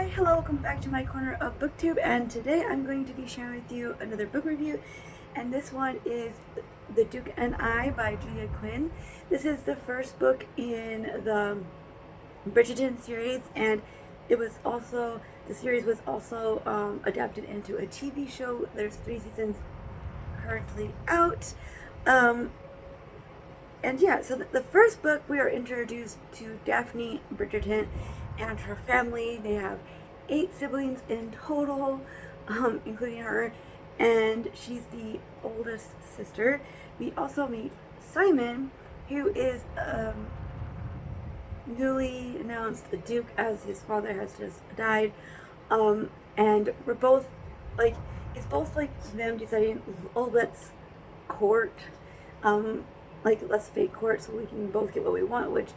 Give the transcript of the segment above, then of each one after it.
Hi, hello, welcome back to my corner of booktube, and today I'm going to be sharing with you another book review, and this one is The Duke and I by Julia Quinn. This is the first book in the Bridgerton series, and the series was also adapted into a TV show. There's 3 seasons currently out. And yeah, so the first book, we are introduced to Daphne Bridgerton and her family. They have 8 siblings in total, including her, and she's the oldest sister. We also meet Simon, who is newly announced a duke, as his father has just died. And we're both like, it's both like them deciding, oh, let's court, let's fake court so we can both get what we want, which,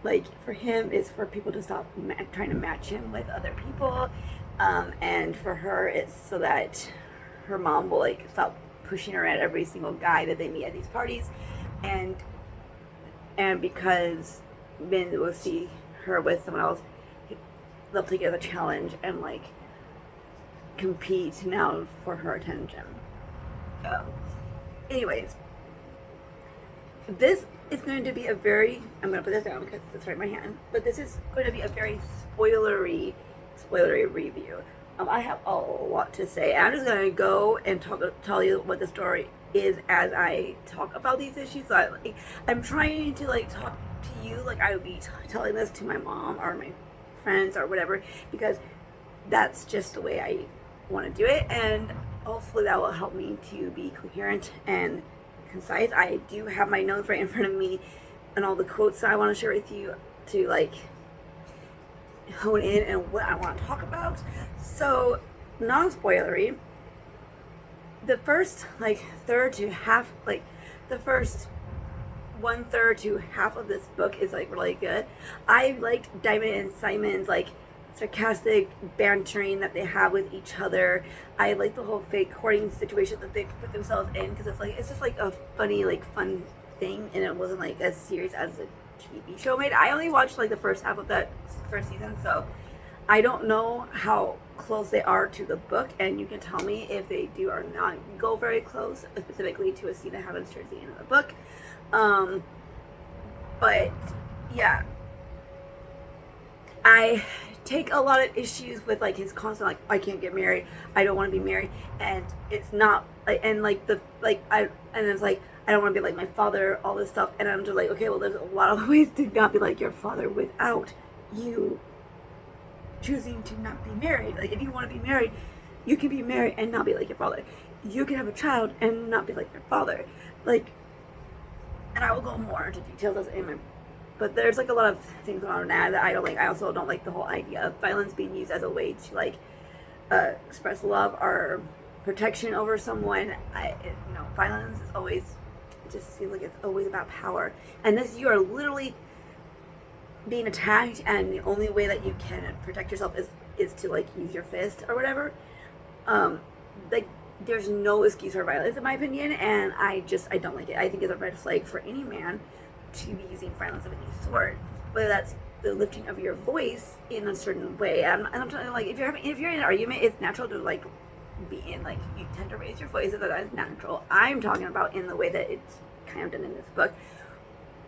like, for him is for people to stop trying to match him with other people, and for her it's so that her mom will like stop pushing her at every single guy that they meet at these parties, and because men will see her with someone else, they'll take it as a challenge and like compete now for her attention. Anyways, this is going to be a very, I'm going to put this down because it's right in my hand, but this is going to be a very spoilery review. I have a lot to say. I'm just going to go and tell you what the story is as I talk about these issues. So I'm trying to like talk to you like I would be telling this to my mom or my friends or whatever, because that's just the way I want to do it, and hopefully that will help me to be coherent and concise. I do have my notes right in front of me and all the quotes that I want to share with you to like hone in and what I want to talk about. So, non-spoilery, the first third to half, the first 1/3 to half of this book is like really good. I liked Diamond and Simon's like sarcastic bantering that they have with each other. I like the whole fake courting situation that they put themselves in, because it's just like a funny, like fun thing, and it wasn't like as serious as a TV show made. I only watched like the first half of that first season, so I don't know how close they are to the book, and you can tell me if they do or not go very close, specifically to a scene that happens towards the end of the book. But yeah, I take a lot of issues with like his constant like, I can't get married, I don't want to be married, and it's not like, and like the like I and it's like, I don't want to be like my father, all this stuff, and I'm just like, okay, well, there's a lot of ways to not be like your father without you choosing to not be married. Like, if you want to be married, you can be married and not be like your father. You can have a child and not be like your father. Like, and I will go more into details as in my, but there's like a lot of things going on now that I don't like. I also don't like the whole idea of violence being used as a way to like express love or protection over someone. Violence is always, it just seems like it's always about power. And this, you are literally being attacked, and the only way that you can protect yourself is to like use your fist or whatever. Like, there's no excuse for violence in my opinion, and I don't like it. I think it's a red flag for any man to be using violence of any sort, whether that's the lifting of your voice in a certain way. And I'm talking like, if you're in an argument, it's natural to like be in like, you tend to raise your voice, so that is natural. I'm talking about in the way that it's kind of done in this book,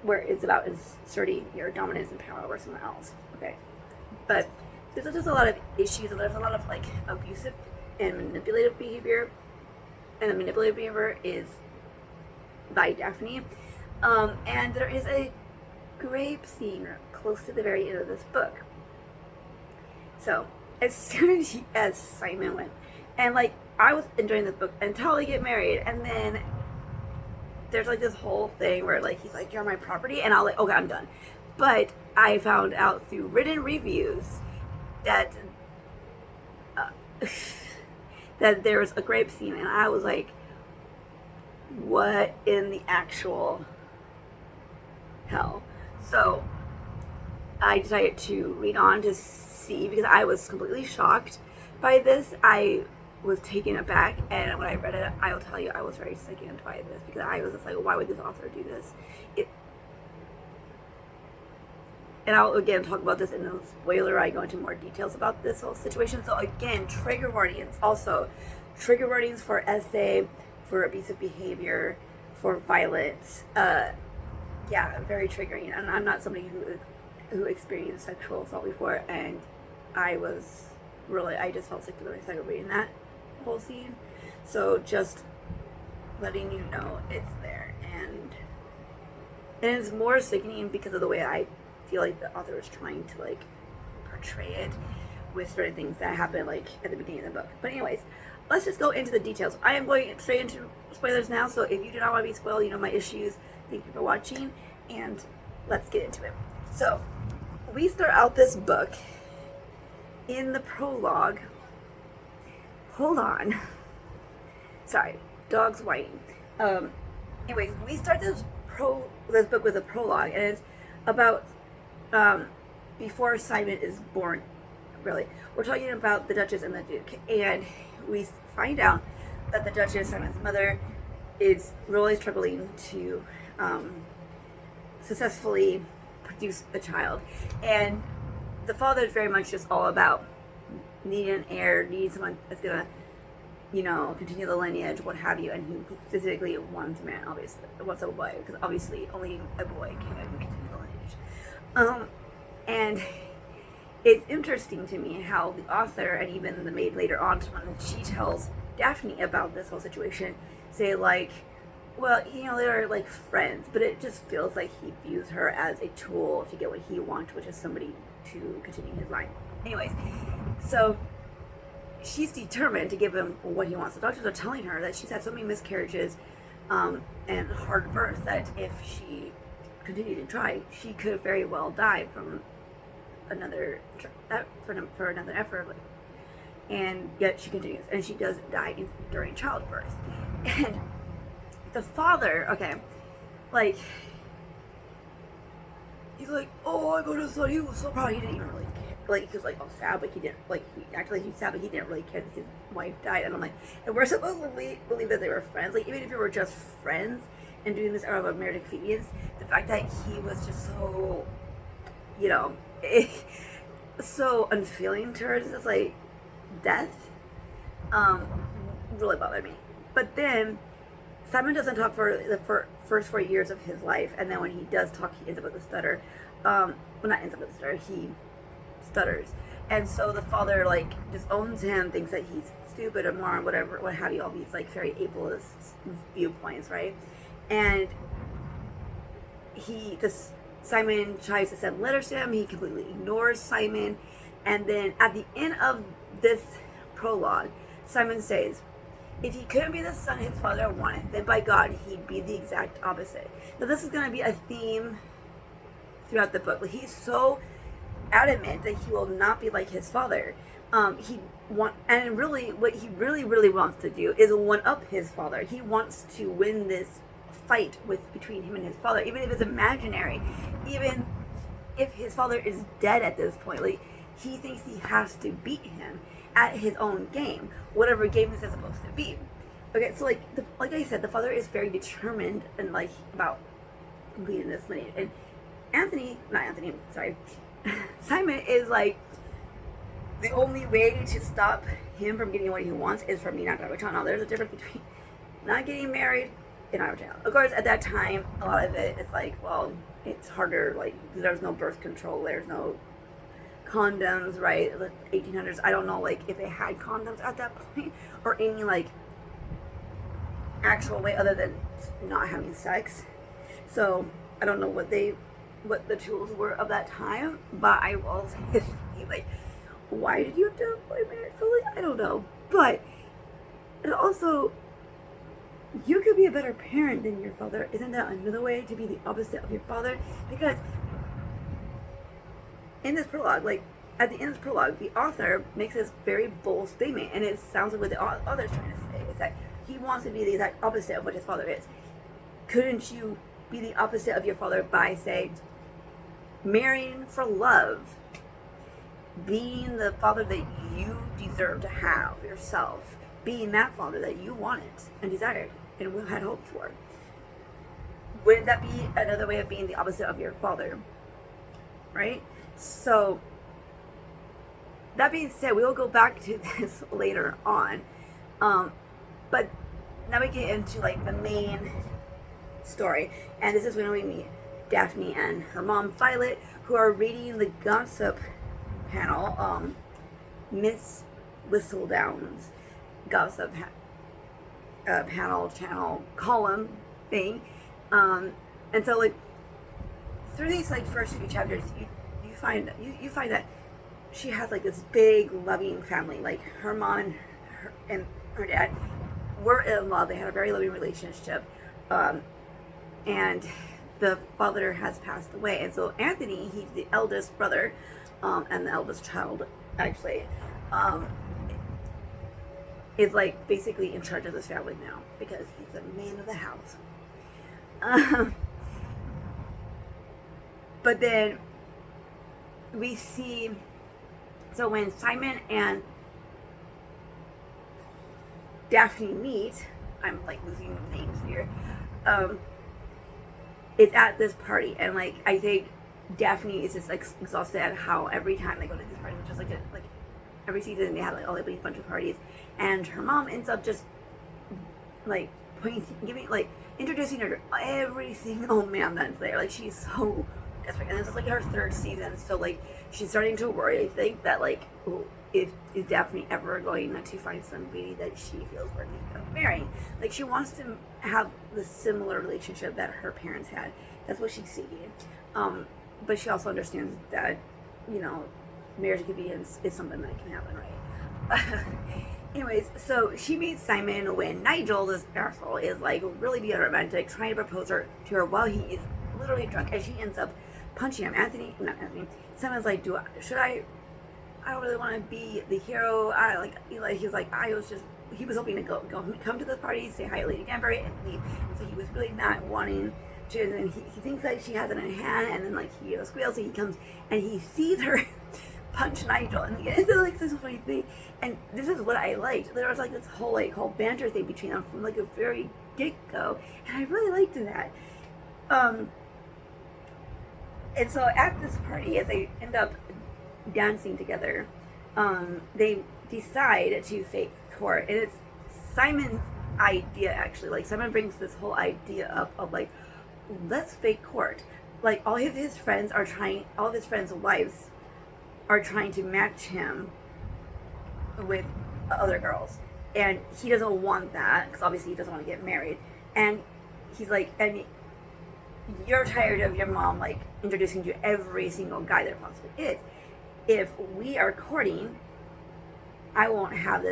where it's about asserting your dominance and power over someone else. Okay, but there's just a lot of issues, and there's a lot of like abusive and manipulative behavior, and the manipulative behavior is by Daphne. And there is a grape scene close to the very end of this book. So as soon as Simon went, and like, I was enjoying this book until they get married, and then there's like this whole thing where like he's like, you're my property, and I'll like, okay, I'm done. But I found out through written reviews that that there was a grape scene, and I was like, what in the actual hell? So I decided to read on to see, because I was completely shocked by this. I was taken aback, and when I read it, I will tell you, I was very sickened by this, because I was just like, why would this author do this? and I'll again talk about this in the spoiler. I go into more details about this whole situation. So again, trigger warnings. Also, trigger warnings for SA, for abusive behavior, for violence. Yeah, very triggering. And I'm not somebody who experienced sexual assault before, and I just felt sick to my stomach reading that whole scene. So just letting you know it's there, and it's more sickening because of the way I feel like the author was trying to like portray it with certain things that happen like at the beginning of the book. But anyways, let's just go into the details. I am going straight into spoilers now, so if you do not want to be spoiled, you know my issues. Thank you for watching, and let's get into it. So we start out this book in the prologue. Hold on. Sorry, dog's whining. Anyways, we start this book with a prologue, and it's about before Simon is born. Really, we're talking about the Duchess and the Duke, and we find out that the Duchess, Simon's mother, is really struggling to successfully produce a child, and the father is very much just all about needing an heir, needing someone that's gonna, continue the lineage, what have you, and he specifically wants a man, obviously, wants a boy, because obviously only a boy can continue the lineage. And it's interesting to me how the author, and even the maid later on, when she tells Daphne about this whole situation, say like, well, they're like friends, but it just feels like he views her as a tool to get what he wants, which is somebody to continue his line. Anyways, so she's determined to give him what he wants. The doctors are telling her that she's had so many miscarriages and hard births that if she continued to try, she could very well die from another effort. And yet she continues, and she does die during childbirth. And the father, he's like, oh, I got his son. He was so proud. He didn't even really care. Like, he was like, oh, sad, but he didn't, he acted like he was sad, but he didn't really care that his wife died. And I'm like, and we're supposed to believe that they were friends. Like, even if you were just friends and doing this out of merit and convenience, the fact that he was just so, so unfeeling towards this, like, death, really bothered me. But then Simon doesn't talk for the first 4 years of his life, and then when he does talk, he ends up with a stutter. He stutters. And so the father, disowns him, thinks that he's stupid or moron, whatever, what have you, all these, very ableist viewpoints, right? And Simon tries to send letters to him, he completely ignores Simon, and then at the end of this prologue, Simon says, if he couldn't be the son his father wanted, then by God, he'd be the exact opposite. Now, this is going to be a theme throughout the book. He's so adamant that he will not be like his father. What he really wants to do is one up his father. He wants to win this fight between him and his father, even if it's imaginary, even if his father is dead at this point. He thinks he has to beat him at his own game, whatever game this is supposed to be. Okay, so like I said, the father is very determined and about completing this lineage. And Simon is the only way to stop him from getting what he wants is for me not to have a child. Now, there's a difference between not getting married and not having a child. Of course, at that time, a lot of it is it's harder. There's no birth control. There's no condoms, right? The 1800s. I don't know if they had condoms at that point or any actual way other than not having sex. So I don't know what the tools were of that time, but I will say, why did you have to avoid marriage fully? I don't know. But and also, you could be a better parent than your father. Isn't that another way to be the opposite of your father? Because in this prologue, at the end of this prologue, the author makes this very bold statement, and it sounds like what the author's trying to say is that he wants to be the exact opposite of what his father is. Couldn't you be the opposite of your father by, say, marrying for love, being the father that you deserve to have yourself, being that father that you wanted and desired and had hoped for? Wouldn't that be another way of being the opposite of your father? right? So that being said, we will go back to this later on. But now we get into like the main story, and this is when we meet Daphne and her mom Violet, who are reading the gossip panel, Miss Whistledown's gossip panel channel column thing, and so like through these like first few chapters, you find that she has like this big loving family. Like her mom and her dad were in love. They had a very loving relationship, and the father has passed away. And so Anthony, he's the eldest brother, and the eldest child actually, is like basically in charge of this family now because he's the man of the house. But then we see, so when Simon and Daphne meet, I'm like losing names here, it's at this party, and like I think Daphne is just like exhausted at how every time they go to this party, which is like every season they have like all a bunch of parties, and her mom ends up just like introducing her to every single man that's there. Like she's so desperate, and this is like her third season, so like she's starting to worry. I think that like, is Daphne ever going to find somebody that she feels worthy of marrying? Like she wants to have the similar relationship that her parents had. That's what she's seeking. But she also understands that, you know, marriage is something that can happen, right? Anyways, so she meets Simon when Nigel, this asshole, is like really being romantic, trying to propose to her while he is literally drunk, and she ends up punching him. Simon's like, I don't really want to be the hero. He was hoping to come to the party, say hi to Lady Danbury, and leave. And so he was really not wanting to. And then he thinks that she has it in hand, and then like he squeals, so he comes and he sees her punch Nigel, and it's like this funny thing. And this is what I liked. There was like this whole banter thing between them from like a very get go, and I really liked that. And so at this party, as they end up dancing together, they decide to fake court, and it's Simon's idea actually. Like Simon brings this whole idea up of like, let's fake court. Like all of his friends' wives are trying to match him with other girls, and he doesn't want that because obviously he doesn't want to get married. And he's like, and you're tired of your mom like introducing you to every single guy there possibly is. If we are courting, I won't have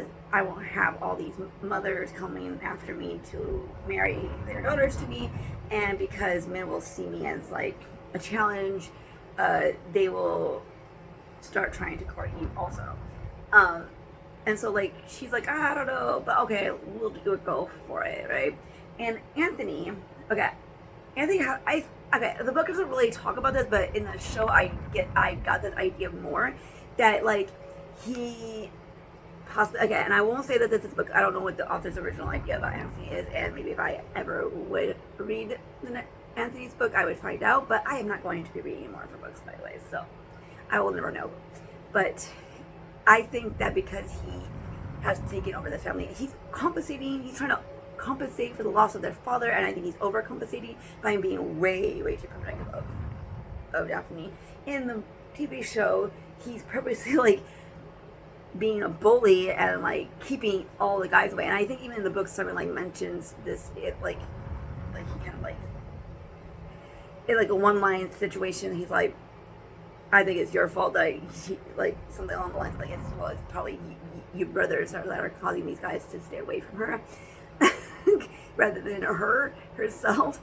all these mothers coming after me to marry their daughters to me, and because men will see me as like a challenge, they will start trying to court you also. And so like she's like, I don't know, but okay, we'll go for it, right? And Anthony, the book doesn't really talk about this, but in the show I got this idea more that like he possibly, and I won't say that this is a book, I don't know what the author's original idea about Anthony is, and maybe if I ever would read Anthony's book I would find out, but I am not going to be reading more of her books, by the way, so I will never know. But I think that because he has taken over the family, he's trying to compensate for the loss of their father, and I think he's overcompensating by being way too protective of Daphne. In the TV show, he's purposely like being a bully and like keeping all the guys away. And I think even in the book, someone like mentions this, he kind of like in like a one-line situation, he's like, I think it's your fault that like something along the lines like it's probably your brothers that are causing these guys to stay away from her. Rather than herself,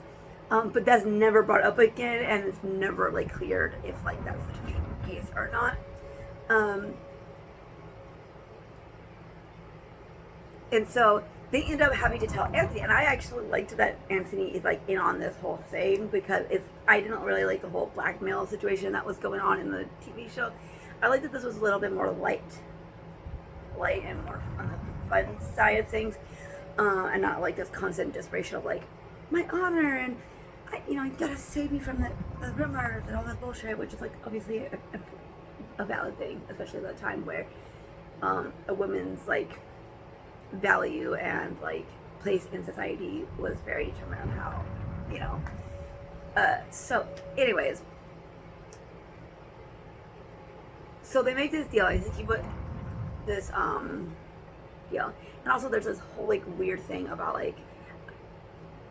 but that's never brought up again, and it's never like cleared if like that's the case or not. And so they end up having to tell Anthony, and I actually liked that Anthony is like in on this whole thing because I didn't really like the whole blackmail situation that was going on in the TV show. I like that this was a little bit more light and more on the fun side of things. And not like this constant desperation of like my honor and you gotta save me from the rumors and all that bullshit, which is like obviously a valid thing, especially at that time where a woman's like value and like place in society was very determined on how, you know. So, anyways, so they make this deal. I think he put this deal, and also there's this whole like weird thing about like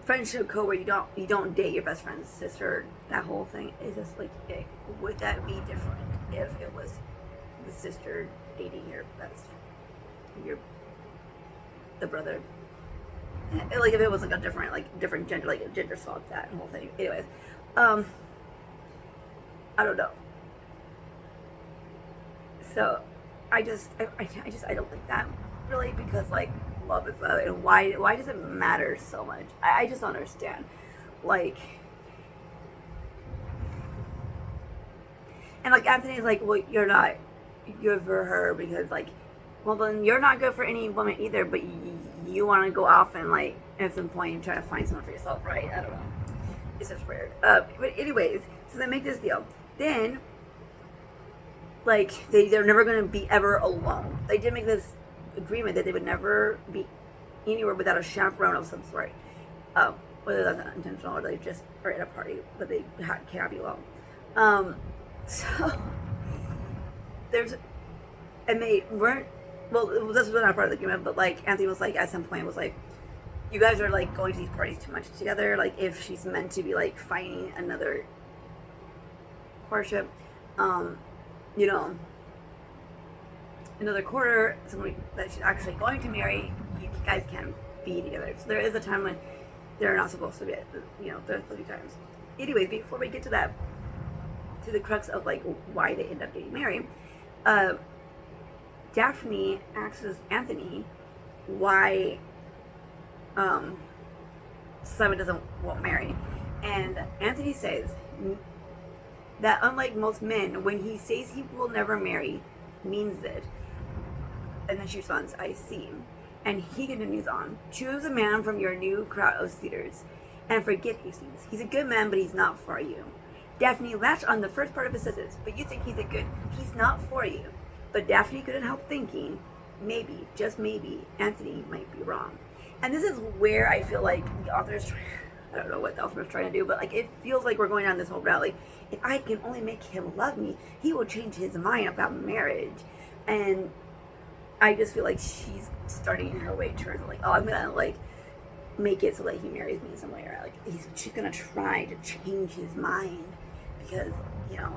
friendship code where you don't date your best friend's sister. That whole thing is just like, would that be different if it was the sister dating the brother? Like if it was like a different gender, like a gender swap, that whole thing. Anyways, I don't know. So I don't think that really, because like love is love, and why does it matter so much? I just don't understand. Like, and like Anthony's like, well, you're not good for her because like, well then you're not good for any woman either, but you want to go off and like at some point try to find someone for yourself, right? I don't know. It's just weird. But anyways, so they make this deal. Then like they're never gonna be ever alone. They did make this agreement that they would never be anywhere without a chaperone of some sort. Whether that's intentional or they just are at a party, but they cannot be alone. So there's, and they weren't, well, this was not part of the agreement, but like Anthony was like at some point was like, you guys are like going to these parties too much together. Like if she's meant to be like finding another courtship, you know, another quarter, somebody that she's actually going to marry, you guys can't be together. So there is a time when they're not supposed to be, you know, there's 30 times. Anyways, before we get to that, to the crux of like why they end up getting married, Daphne asks Anthony why Simon won't marry, and Anthony says that unlike most men, when he says he will never marry, means it. And then she responds, I see. And he continues on, choose a man from your new crowd of suitors and forget Hastings. He's a good man, but he's not for you. Daphne latched on the first part of his sentence, but you think he's not for you. But Daphne couldn't help thinking, maybe, just maybe, Anthony might be wrong. And this is where I feel like the author's I don't know what the author's trying to do, but like it feels like we're going down this whole route. Like, if I can only make him love me, he will change his mind about marriage. And I just feel like she's starting her way towards like, oh, I'm gonna like make it so that he marries me in some way, or like she's gonna try to change his mind because, you know,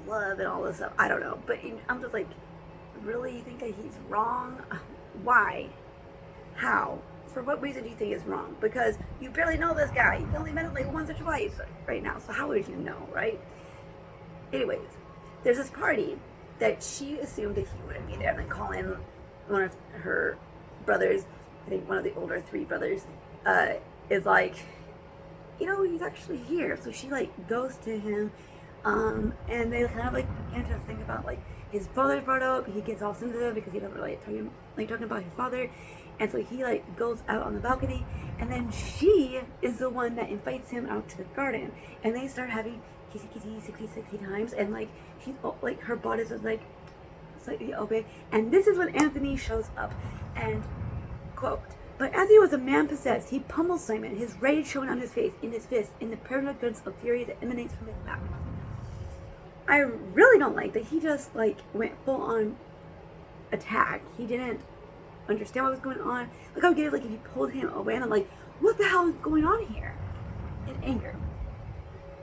love and all this stuff. I don't know, but I'm just like, really, you think that he's wrong? Why? How? For what reason do you think it's wrong? Because you barely know this guy. You only met him like once or twice right now. So how would you know, right? Anyways, there's this party that she assumed that he wouldn't be there, and then call in one of her brothers. I think one of the older three brothers is like, you know, he's actually here. So she like goes to him, and they kind of like begin to think about like his father's brought up. He gets all sensitive because he doesn't really talking about his father. And so he like goes out on the balcony, and then she is the one that invites him out to the garden, and they start having kissy 60 times, and like she's like her bodice is like slightly open, and this is when Anthony shows up, and quote, but Anthony was a man possessed. He pummels Simon, his rage showing on his face, in his fist, in the paranoid guns of fury that emanates from his mouth. I really don't like that he just like went full on attack. He didn't understand what was going on. Like I would get it like if he pulled him away, and I'm like, what the hell is going on here? In anger.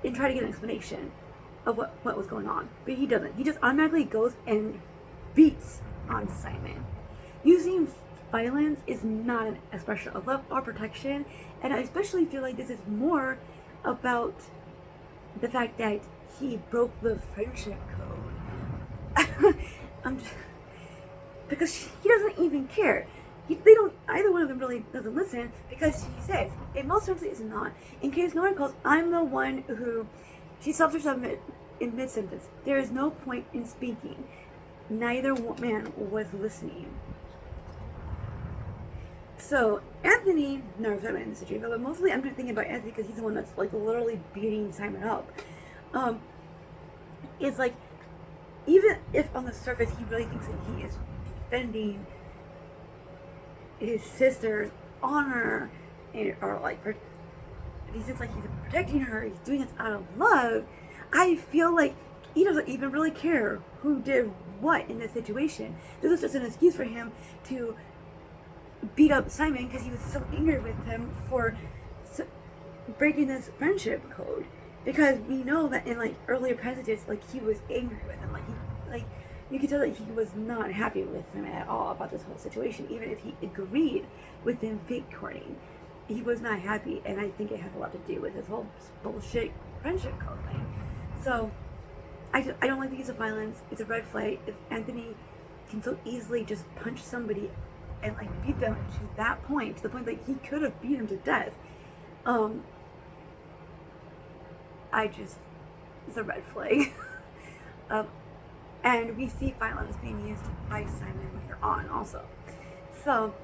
And try to get an explanation of what was going on. But he doesn't. He just automatically goes and beats on Simon. Using violence is not an expression of love or protection, and I especially feel like this is more about the fact that he broke the friendship code. Because he doesn't even care. They don't, either one of them really doesn't listen, because he says, it most certainly is not. In case no one calls, I'm the one who, she stops herself in mid-sentence. There is no point in speaking. Neither man was listening. So Anthony, no, Simon in the situation, but mostly I'm thinking about Anthony because he's the one that's like literally beating Simon up. Um, it's like, even if on the surface he really thinks that he is defending his sister's honor, or like he seems like he's protecting her, he's doing this out of love, I feel like he doesn't even really care who did what in this situation. This was just an excuse for him to beat up Simon because he was so angry with him for breaking this friendship code. Because we know that in like earlier passages, like he was angry with him, like you could tell that he was not happy with him at all about this whole situation. Even if he agreed with him fake courting, he was not happy, and I think it has a lot to do with his whole bullshit friendship code thing. So I don't like the use of violence. It's a red flag. If Anthony can so easily just punch somebody and like beat them to that point, to the point that he could have beat him to death, it's a red flag. And we see violence being used by Simon later on also. So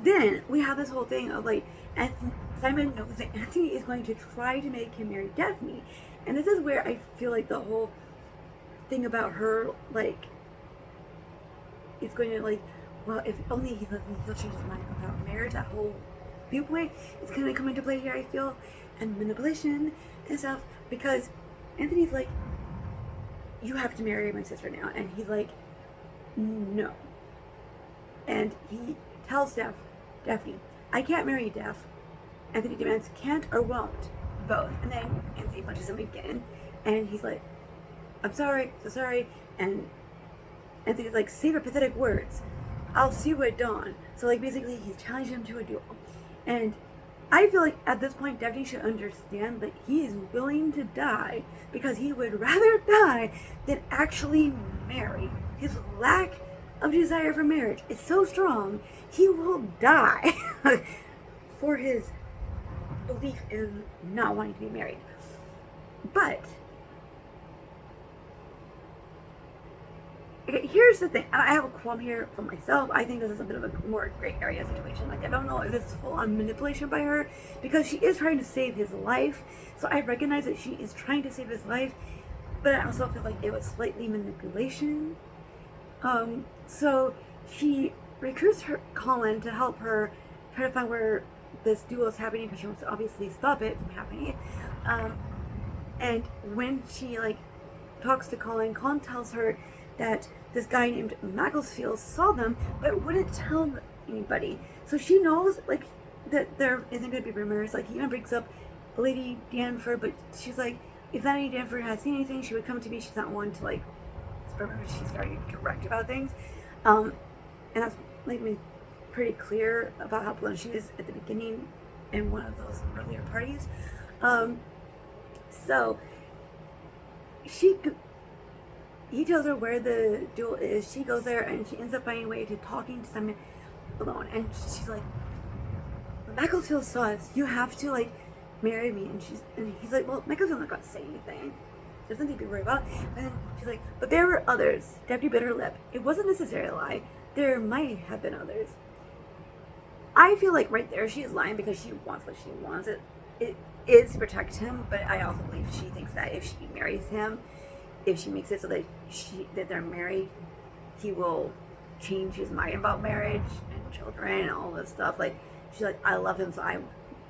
then we have this whole thing of like, Simon knows that Anthony is going to try to make him marry Daphne. And this is where I feel like the whole thing about her, like, is going to like, well, if only he loves me, he'll change his mind about marriage. That whole viewpoint is going to come into play here, I feel, and manipulation and stuff, because Anthony's like, you have to marry my sister now, and he's like, no. And he tells Daphne, I can't marry you, Daph. Anthony demands can't or won't, both. And then Anthony punches him again, and he's like, I'm sorry, so sorry. And Anthony's like, save your pathetic words. I'll see you at dawn. So like basically he's challenging him to a duel. And I feel like at this point Daphne should understand that he is willing to die because he would rather die than actually marry. His lack of desire for marriage is so strong, he will die for his belief in not wanting to be married. But okay, here's the thing, and I have a qualm here for myself. I think this is a bit of a more gray area situation. Like, I don't know if this is full-on manipulation by her, because she is trying to save his life. So I recognize that she is trying to save his life, but I also feel like it was slightly manipulation. So she recruits Colin to help her try to find where this duel is happening, because she wants to obviously stop it from happening. And when she like talks to Colin tells her that this guy named Macclesfield saw them, but wouldn't tell anybody. So she knows like that there isn't going to be rumors. Like, he even brings up Lady Danford, but she's like, if Lady Danford has seen anything, she would come to me. She's not one to like spread rumors. She's very direct about things, and that's made me pretty clear about how blunt she is at the beginning in one of those earlier parties. So he tells her where the duel is. She goes there and she ends up finding a way to talking to Simon alone. And she's like, Macclesfield saw us. You have to like marry me. And he's like, well, Macclesfield's not gonna say anything. There's nothing to be worried about. And then she's like, but there were others. Daphne bit her lip. It wasn't necessarily a lie. There might have been others. I feel like right there she is lying because she wants what she wants. It is to protect him, but I also believe she thinks that if she marries him, if she makes it so that they're married, he will change his mind about marriage and children and all this stuff. Like, she's like, I love him, so I'm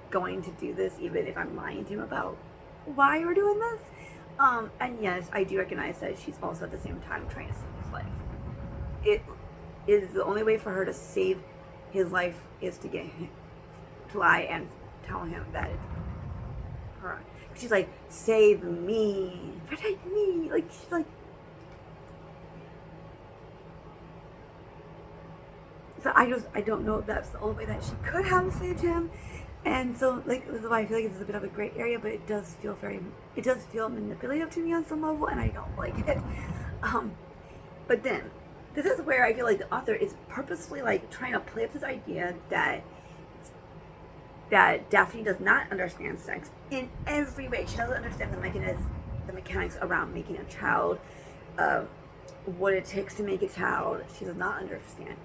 going to do this even if I'm lying to him about why we're doing this. And yes, I do recognize that she's also at the same time trying to save his life. It is the only way for her to save his life is to get him to lie and tell him that it's her. She's like, save me, protect me. Like, she's like, so I don't know if that's the only way that she could have saved him. And so, like, this is why I feel like it's a bit of a gray area, but it does feel manipulative to me on some level, and I don't like it. But then, this is where I feel like the author is purposefully, like, trying to play up this idea that Daphne does not understand sex in every way. She doesn't understand the mechanics around making a child, what it takes to make a child. She does not understand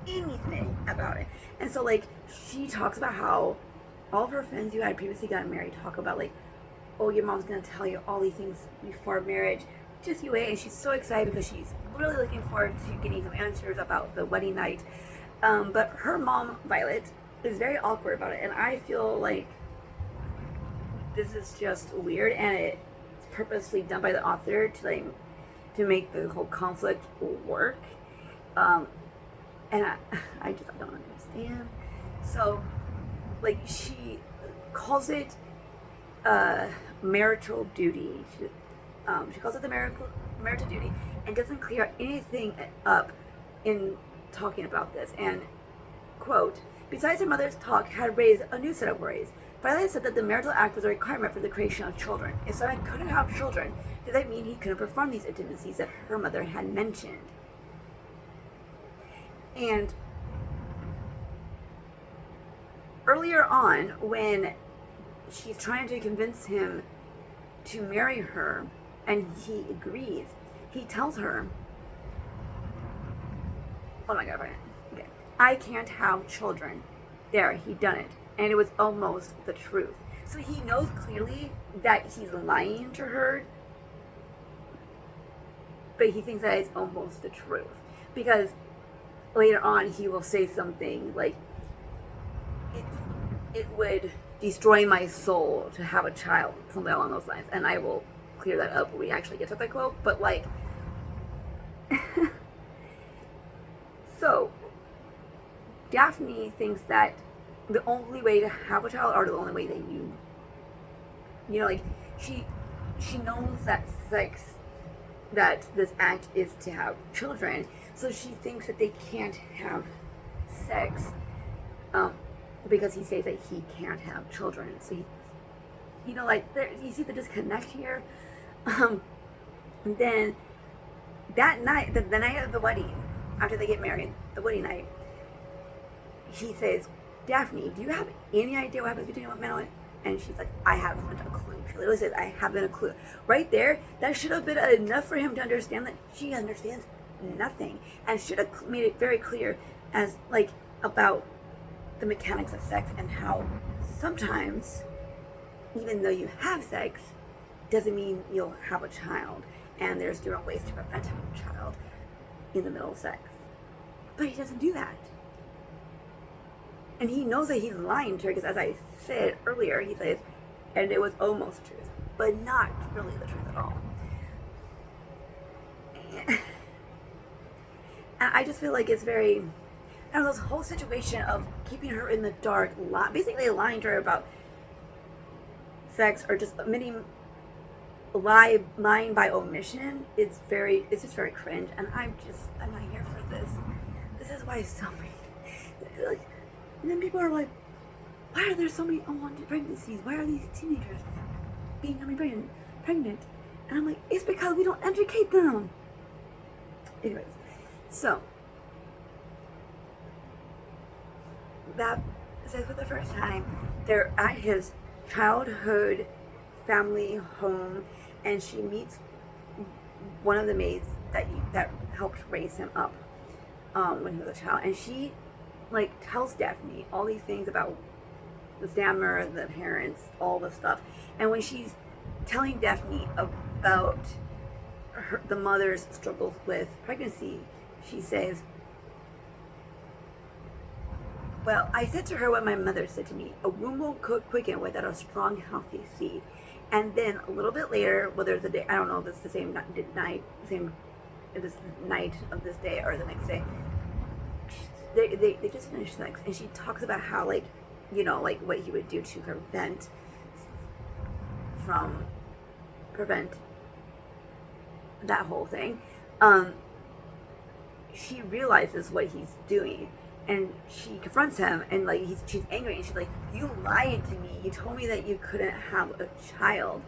anything about it. And so like she talks about how all of her friends who had previously gotten married talk about like, oh, your mom's gonna tell you all these things before marriage. Just you wait. And she's so excited because she's really looking forward to getting some answers about the wedding night. But her mom, Violet, is very awkward about it, and I feel like this is just weird, and it's purposely done by the author to make the whole conflict work. And I just don't understand. So, like, she calls it marital duty. She calls it the marital duty, and doesn't clear anything up in talking about this. And quote, besides her mother's talk had raised a new set of worries. Violet said that the marital act was a requirement for the creation of children. If Simon couldn't have children, did that mean he couldn't perform these intimacies that her mother had mentioned? And earlier on, when she's trying to convince him to marry her, and he agrees, he tells her, oh my god, okay, I can't have children. There, he done it. And it was almost the truth. So he knows clearly that he's lying to her, but he thinks that it's almost the truth. Because later on he will say something like, it would destroy my soul to have a child, something along those lines. And I will clear that up when we actually get to that quote. But like, so Daphne thinks that the only way to have a child, or the only way that you know, like, she knows that sex, that this act is to have children, so she thinks that they can't have sex, because he says that he can't have children. So he, you know, like, there, you see the disconnect here. Then that night, the night of the wedding, after they get married, the wedding night, he says, Daphne, do you have any idea what happens between you and Madeline? And she's like, I haven't a clue. She literally says, I haven't a clue. Right there, that should have been enough for him to understand that she understands nothing, and should have made it very clear as, like, about the mechanics of sex, and how sometimes, even though you have sex, doesn't mean you'll have a child, and there's different ways to prevent having a child in the middle of sex. But he doesn't do that. And he knows that he's lying to her, because as I said earlier, he says, and it was almost the truth, but not really the truth at all. And I just feel like it's very, I don't know, this whole situation of keeping her in the dark, basically lying to her about sex, or just admitting lying by omission, it's just very cringe, and I'm not here for this. This is why so many, like, and then people are like, why are there so many unwanted pregnancies? Why are these teenagers becoming pregnant? And I'm like, it's because we don't educate them. Anyways, so that says for the first time, they're at his childhood family home, and she meets one of the maids that helped raise him up when he was a child, and she, like, tells Daphne all these things about the stammer, the parents, all the stuff. And when she's telling Daphne about the mother's struggles with pregnancy, she says, well, I said to her what my mother said to me, a womb won't quicken without a strong, healthy seed. And then a little bit later, well, there's a day, I don't know if it's the same night, this night of this day or the next day, they just finished sex, and she talks about how, like, you know, like, what he would do to prevent that whole thing. She realizes what he's doing, and she confronts him, and, like, she's angry, and she's like, you lied to me, you told me that you couldn't have a child,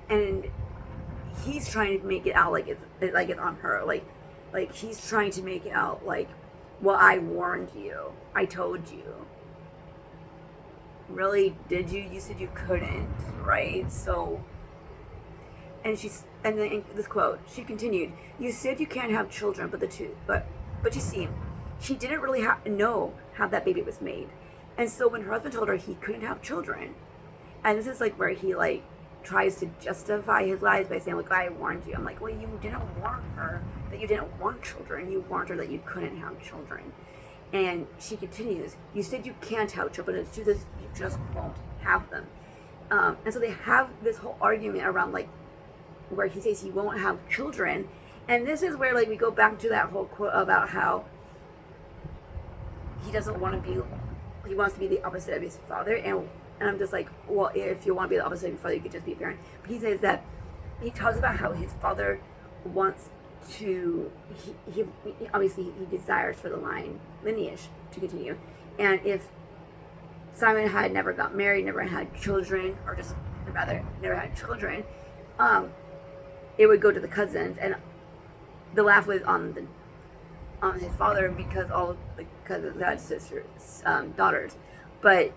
and he's trying to make it out like it's on her, like he's trying to make it out like, well, I warned you, I told you. Really? Did you? You said you couldn't, right? So and then in this quote, she continued, "You said you can't have children, but you see, she didn't really know how that baby was made. And so when her husband told her he couldn't have children, and this is like where he like tries to justify his lies by saying, like, I warned you. I'm like, well, you didn't warn her that you didn't want children. You warned her that you couldn't have children. And she continues, you said you can't have children, but the truth is you just won't have them. And so they have this whole argument around like where he says he won't have children. And this is where like we go back to that whole quote about how he doesn't want to be, he wants to be the opposite of his father. And I'm just like, well, if you want to be the opposite of your father, you could just be a parent. But he says that he talks about how his father wants to, he obviously he desires for the lineage to continue. And if Simon had never got married, never had children, or just rather never had children, it would go to the cousins, and the laugh was on his father because all the cousins had sisters, daughters. But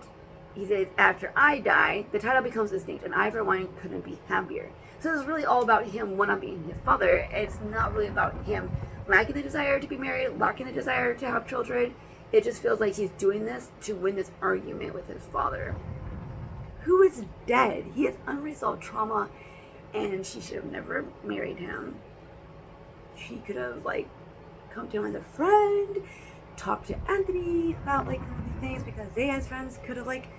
he says, after I die, the title becomes distinct, and I, for one, couldn't be happier. So it's really all about him, one, not being his father. It's not really about him lacking the desire to be married, lacking the desire to have children. It just feels like he's doing this to win this argument with his father, who is dead. He has unresolved trauma, and she should have never married him. She could have, like, come to him as a friend, talked to Anthony about, like, things, because they as friends could have, like,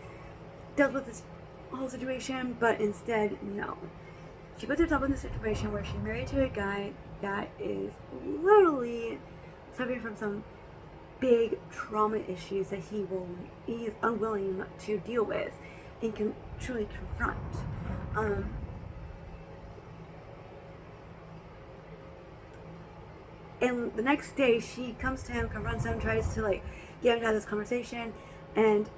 dealt with this whole situation, but instead, no. She puts herself in the situation where she's married to a guy that is literally suffering from some big trauma issues that he is unwilling to deal with and can truly confront. And the next day, she comes to him, confronts him, tries to like get him to have this conversation, and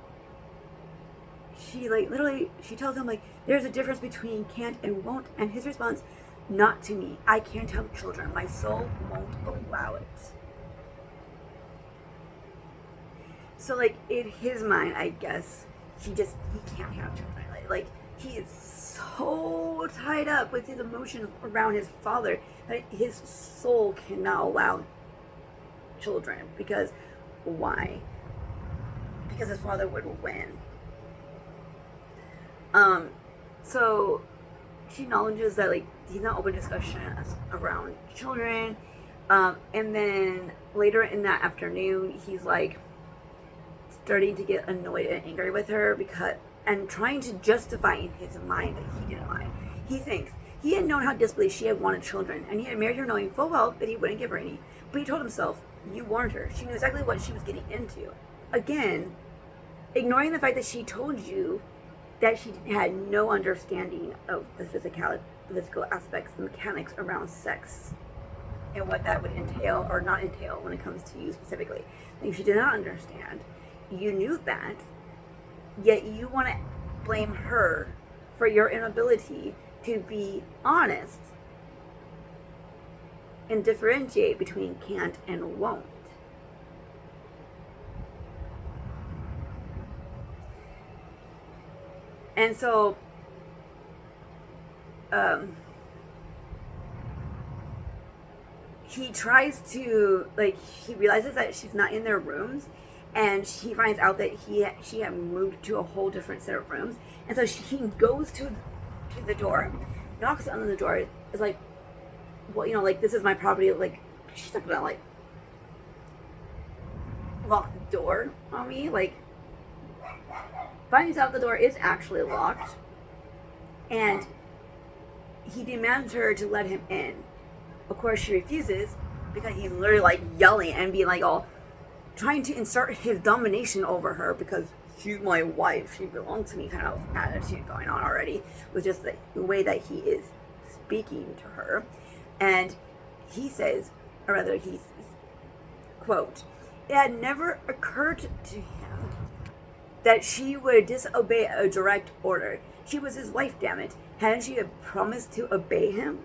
she like literally she tells him like there's a difference between can't and won't, and his response, not to me. I can't have children. My soul won't allow it. So like in his mind, I guess he can't have children. Like he is so tied up with his emotions around his father that his soul cannot allow children. Because why? Because his father would win. So she acknowledges that like he's not open discussion around children. And then later in that afternoon, he's like starting to get annoyed and angry with her and trying to justify in his mind that he didn't lie. He thinks he had known how desperately she had wanted children, and he had married her knowing full well that he wouldn't give her any. But he told himself, you warned her. She knew exactly what she was getting into. Again, ignoring the fact that she told you that she had no understanding of the physical aspects, the mechanics around sex, and what that would entail or not entail when it comes to you specifically. Like, she did not understand. You knew that, yet you want to blame her for your inability to be honest and differentiate between can't and won't. And so, he tries to, like, he realizes that she's not in their rooms, and he finds out that she had moved to a whole different set of rooms. And so he goes to the door, knocks on the door, is like, well, you know, like, this is my property, like, she's not gonna, like, lock the door on me, like, finds out the door is actually locked, and he demands her to let him in. Of course, she refuses because he's literally like yelling and being like all trying to insert his domination over her because she's my wife, she belongs to me kind of attitude going on already with just the way that he is speaking to her. And he says, or rather he's, quote, it had never occurred to him that she would disobey a direct order. She was his wife, damn it. Hadn't she promised to obey him?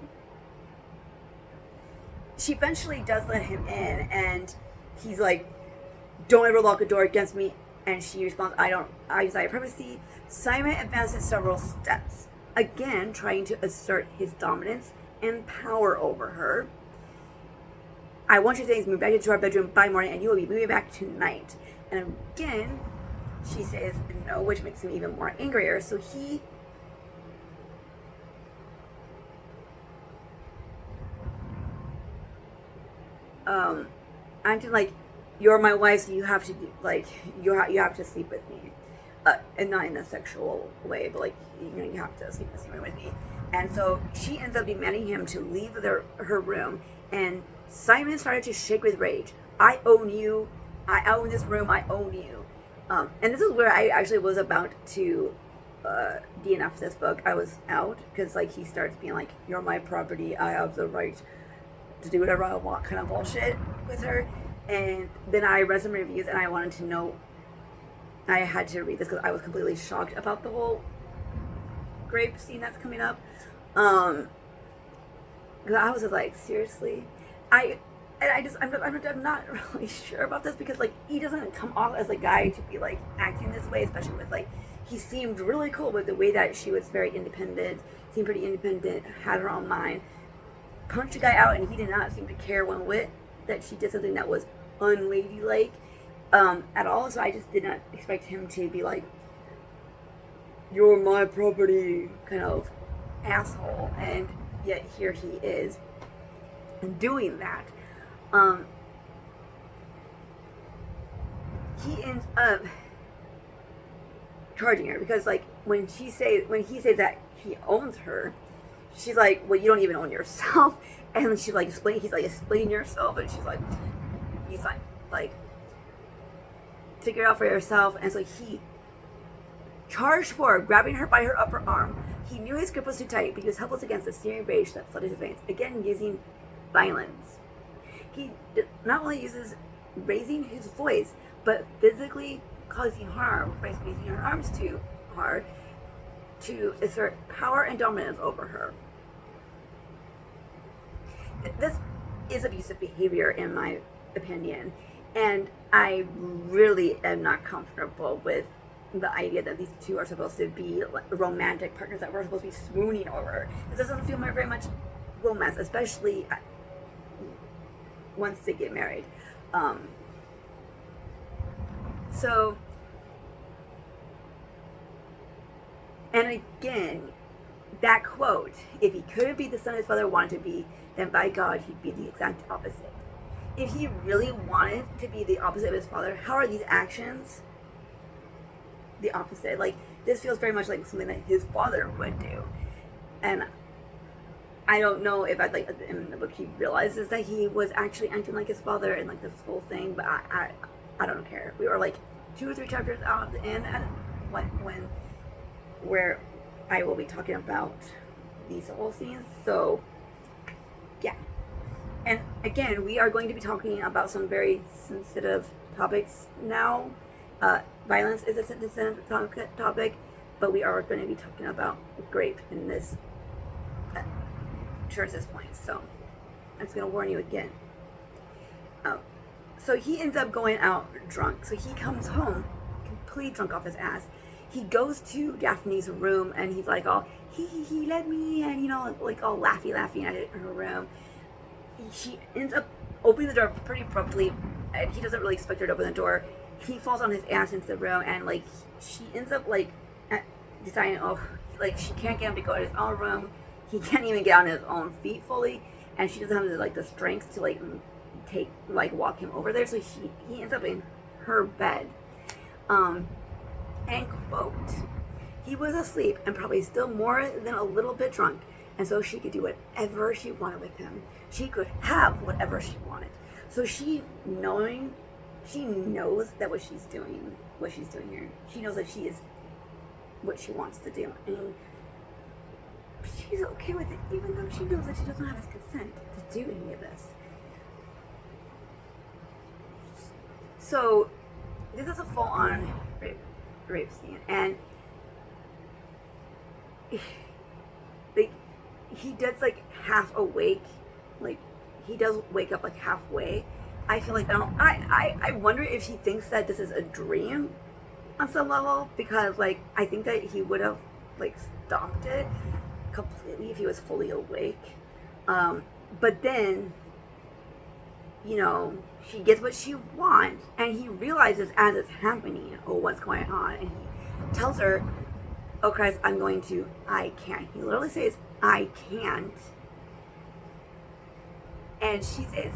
She eventually does let him in, and he's like, don't ever lock a door against me. And she responds, I desire privacy. Simon advances several steps, again trying to assert his dominance and power over her. I want you to things move back into our bedroom by morning, and you will be moving back tonight. And again, she says no, which makes him even more angrier. So he I'm just like, you're my wife, so you have to like you have to sleep with me, and not in a sexual way, but like you have to sleep with me. And so she ends up demanding him to leave her room, and Simon started to shake with rage. I own you. I own this room. I own you. And this is where I actually was about to DNF this book. I was out because like he starts being like, "You're my property. I have the right to do whatever I want," kind of bullshit with her. And then I read some reviews, and I wanted to know. I had to read this because I was completely shocked about the whole grape scene that's coming up. Because I was just like, seriously, I'm not really sure about this because like he doesn't come off as a guy to be like acting this way, especially with like he seemed really cool with the way that she was very independent, seemed pretty independent, had her own mind, punched the guy out, and he did not seem to care one whit that she did something that was unladylike at all. So I just did not expect him to be like, "You're my property," kind of asshole, and yet here he is doing that. He ends up charging her because like when he says that he owns her, she's like, "Well, you don't even own yourself." And she's like, explain yourself, and she's like, "You fine, like figure it out for yourself." And so he charged for her, grabbing her by her upper arm. He knew his grip was too tight, but he was helpless against the searing rage that flooded his veins. Again, using violence. He not only uses raising his voice, but physically causing harm by squeezing her arms too hard to assert power and dominance over her. This is abusive behavior, in my opinion, and I really am not comfortable with the idea that these two are supposed to be like romantic partners that we're supposed to be swooning over. It doesn't feel very much romance, especially once they get married. So, and again, that quote, "If he couldn't be the son his father wanted to be, then by God, he'd be the exact opposite." If he really wanted to be the opposite of his father, how are these actions the opposite? Like, this feels very much like something that his father would do. And I don't know if in the book he realizes that he was actually acting like his father and like this whole thing, but I don't care. We were like 2 or 3 chapters out of the end where I will be talking about these whole scenes. So yeah. And again, we are going to be talking about some very sensitive topics now. Violence is a sensitive topic, but we are going to be talking about grape in this towards this point. So I'm just going to warn you again. So he ends up going out drunk. So he comes home completely drunk off his ass. He goes to Daphne's room and he's like all he let me in, like all laughing at her room. She ends up opening the door pretty abruptly, and he doesn't really expect her to open the door. He falls on his ass into the room, and like she ends up like deciding, like she can't get him to go to his own room. He can't even get on his own feet fully, and she doesn't have the strength to walk him over there. So he ends up in her bed. End quote. He was asleep and probably still more than a little bit drunk, and so she could do whatever she wanted with him. She could have whatever she wanted. So she knows that what she's doing here. She knows that she is what she wants to do, and she's okay with it, even though she knows that she doesn't have his consent to do any of this. So this is a full-on rape scene, and he does half awake, he does wake up halfway. I feel like I wonder if he thinks that this is a dream on some level, because I think that he would have like stopped it completely if he was fully awake. But then, you know, she gets what she wants, and he realizes as it's happening, oh, what's going on, and he tells her, oh Christ, I can't. He literally says, I can't. And she says,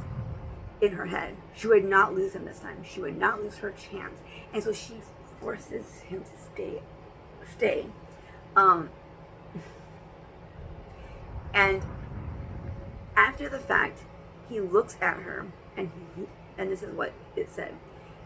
in her head, she would not lose him this time. She would not lose her chance. And so she forces him to stay. And after the fact, he looks at her, and this is what it said.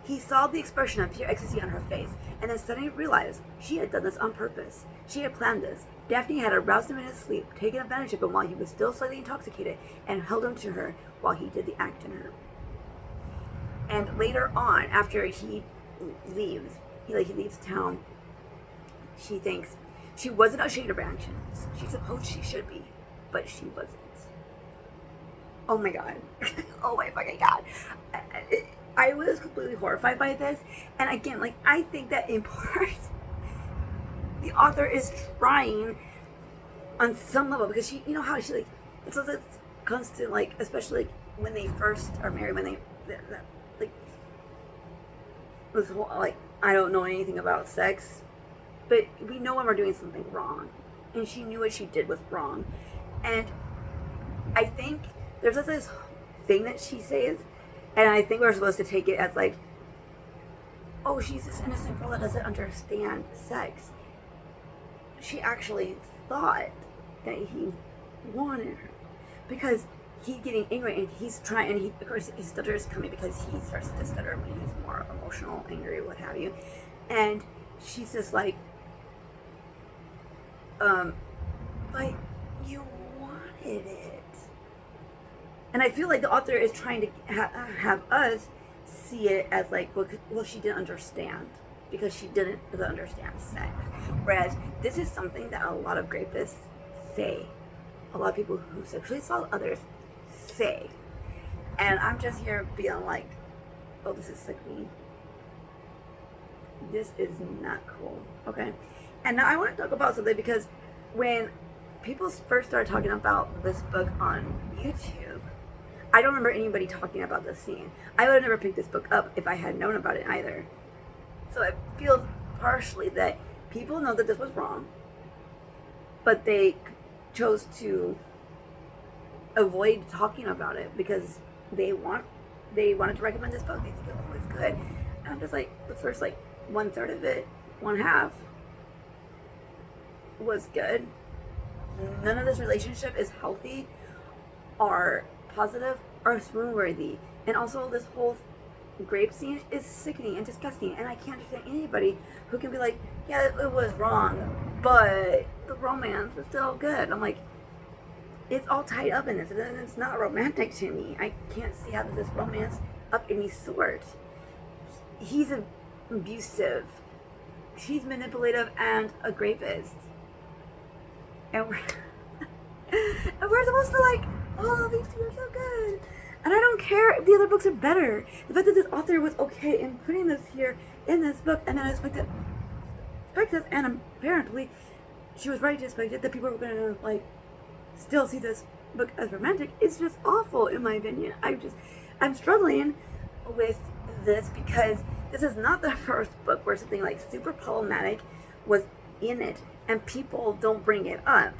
He saw the expression of pure ecstasy on her face, and then suddenly realized she had done this on purpose. She had planned this. Daphne had aroused him in his sleep, taken advantage of him while he was still slightly intoxicated, and held him to her while he did the act in her. And later on, after he leaves, he leaves town, she thinks she wasn't ashamed of her actions. She supposed she should be, but she wasn't. Oh my god. Oh my fucking god. I was completely horrified by this. And again, like, I think that in part, the author is trying on some level, because she, you know how she, like, it's this constant, like, especially like when they first are married, when they like, this whole, like, I don't know anything about sex, but we know when we're doing something wrong, and she knew what she did was wrong. And I think there's this thing that she says, and I think we're supposed to take it as like, oh, she's this innocent girl that doesn't understand sex. She actually thought that he wanted her, because he's getting angry, and he's trying, and of course his stutter's coming because he starts to stutter when he's more emotional, angry, what have you. And she's just like, but you wanted it. And I feel like the author is trying to have us see it as like, well, she didn't understand, because she doesn't understand sex. Whereas this is something that a lot of rapists say. A lot of people who sexually assault others say. And I'm just here being like, oh, this is sickening. This is not cool. Okay. And now I want to talk about something, because when people first started talking about this book on YouTube, I don't remember anybody talking about this scene. I would have never picked this book up if I had known about it either. So it feels partially that people know that this was wrong, but they chose to avoid talking about it because they wanted to recommend this book. They think it was good. And I'm just like, the first like 1/3 of it, 1/2 was good. None of this relationship is healthy or positive or swoon-worthy. And also this whole grape scene is sickening and disgusting, and I can't understand anybody who can be like, yeah, it was wrong, but the romance was still good. I'm like, it's all tied up in this, and it's not romantic to me. I can't see how this romance of any sort. He's abusive, she's manipulative, and a rapist, and we're supposed to like, oh, these two are so good. And I don't care if the other books are better. The fact that this author was okay in putting this here in this book, and then I expected, and apparently she was right to expect it, that people were going to like still see this book as romantic. It's just awful, in my opinion. I'm struggling with this, because this is not the first book where something like super problematic was in it, and people don't bring it up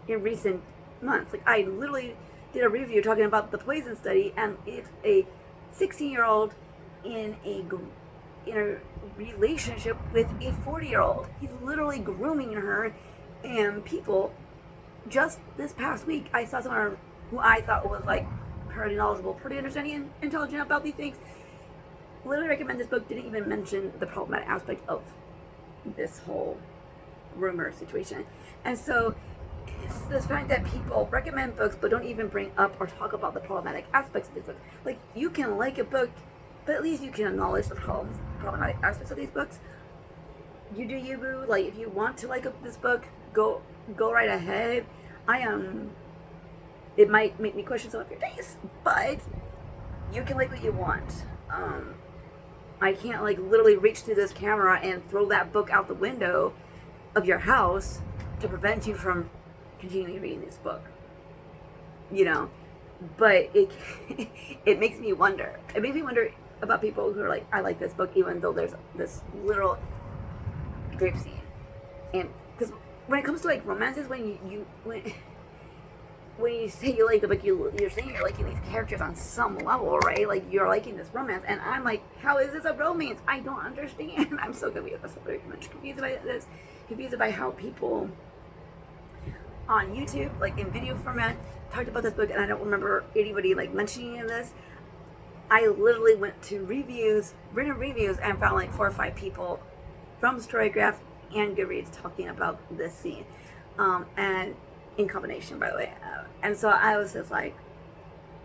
in recent months. Like, I literally did a review talking about the Poison Study, and it's a 16-year-old in a relationship with a 40-year-old. He's literally grooming her, and people, just this past week, I saw someone who I thought was like pretty knowledgeable, pretty understanding and intelligent about these things, literally recommend this book, didn't even mention the problematic aspect of this whole groomer situation. And so it's this fact that people recommend books but don't even bring up or talk about the problematic aspects of these books. Like, you can like a book, but at least you can acknowledge the problematic aspects of these books. You do you, boo. Like, if you want to like this book, go right ahead. It might make me question some of your taste, but you can like what you want. I can't like literally reach through this camera and throw that book out the window of your house to prevent you from continuing reading this book. You know, but it it makes me wonder. It makes me wonder about people who are like, I like this book even though there's this literal rape scene. And because when it comes to like romances, when when you say you like the book, you're saying you're liking these characters on some level, right? Like you're liking this romance, and I'm like, how is this a romance? I don't understand. I'm so confused. I'm so very much confused by this. Confused by how people on YouTube, like in video format, talked about this book, and I don't remember anybody like mentioning any of this. I literally went to reviews, written reviews, and found like 4 or 5 people from Storygraph and Goodreads talking about this scene, and in combination, by the way. And so I was just like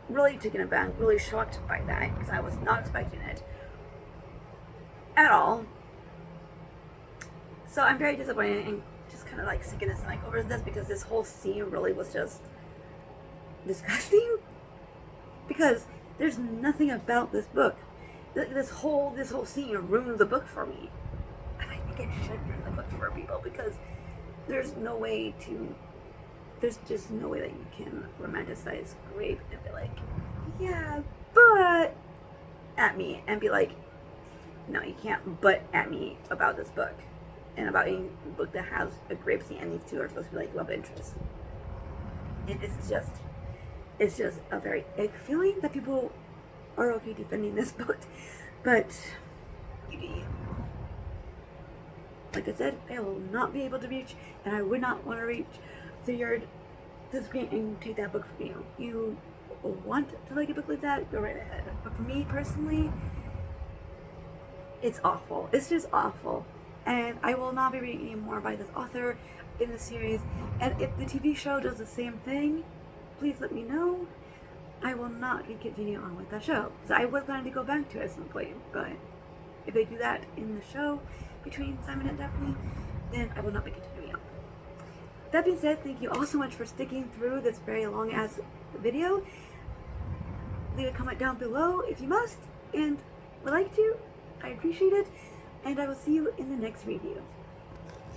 really taken aback, really shocked by that because I was not expecting it at all. So I'm very disappointed and just kind of like sick and like over this because this whole scene really was just disgusting because there's nothing about this book. This whole scene ruined the book for me, and I think it should ruin the book for people because there's just no way that you can romanticize rape and be like, yeah, but at me, and be like, no, you can't but at me about this book and about any book that has a rape scene and these two are supposed to be like love interests. It's just a very ick feeling that people are okay defending this book, but you do you. Like I said, I will not be able to reach, and I would not want to reach through the screen and take that book from you. You want to like a book like that, go right ahead. But for me personally, it's awful. It's just awful. And I will not be reading any more by this author in the series. And if the TV show does the same thing, please let me know. I will not continue on with that show. Because I was planning to go back to it at some point. But if they do that in the show between Simon and Daphne, then I will not be continuing on. That being said, thank you all so much for sticking through this very long ass video. Leave a comment down below if you must and would like to. I appreciate it. And I will see you in the next review.